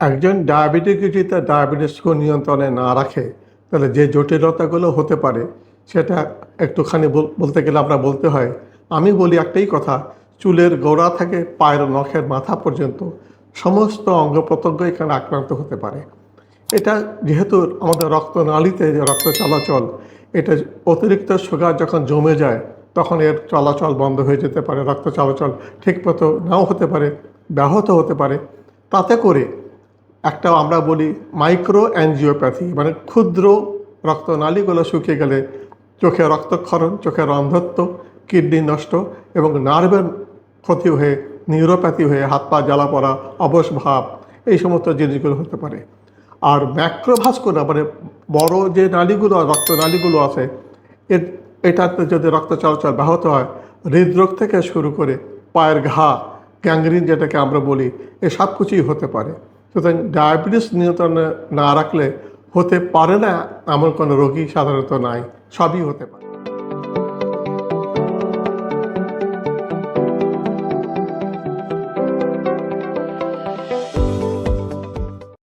একজন ডায়াবেটিক যদি তার ডায়াবেটিসকে নিয়ন্ত্রণে না রাখে তাহলে যে জটিলতাগুলো হতে পারে সেটা একটুখানি বলতে গেলে আমরা বলতে হয়, আমি বলি একটাই কথা, চুলের গোড়া থেকে পায়ের নখের মাথা পর্যন্ত সমস্ত অঙ্গ প্রত্যঙ্গ এখানে আক্রান্ত হতে পারে। এটা যেহেতু আমাদের রক্তনালীতে যে রক্ত চলাচল, এটা অতিরিক্ত সুগার যখন জমে যায় তখন এর চলাচল বন্ধ হয়ে যেতে পারে, রক্ত চলাচল ঠিকমতো নাও হতে পারে, ব্যাহত হতে পারে। তাতে করে একটা আমরা বলি মাইক্রো অ্যাঞ্জিওপ্যাথি, মানে ক্ষুদ্র রক্তনালীগুলো শুকিয়ে গেলে চোখে রক্তক্ষরণ, চোখের অন্ধত্ব, কিডনি নষ্ট এবং নার্ভের ক্ষতি হয়ে নিউরোপ্যাথি হয়ে হাত পা জ্বালা পড়া, অবশ ভাব, এই সমস্ত জিনিসগুলো হতে পারে। আর ম্যাক্রোভাস্কুলার মানে বড় যে নালীগুলো রক্তনালীগুলো আছে, এটাতে যদি রক্ত চলাচল ব্যাহত হয়, হৃদরোগ থেকে শুরু করে পায়ের ঘা, গ্যাংগ্রিন যেটাকে আমরা বলি, এ সব কিছুই হতে পারে। সুতরাং ডায়াবেটিস নিয়ন্ত্রণে না রাখলে হতে পারে না এমন কোনো রোগী সাধারণত নাই, সবই হতে পারে।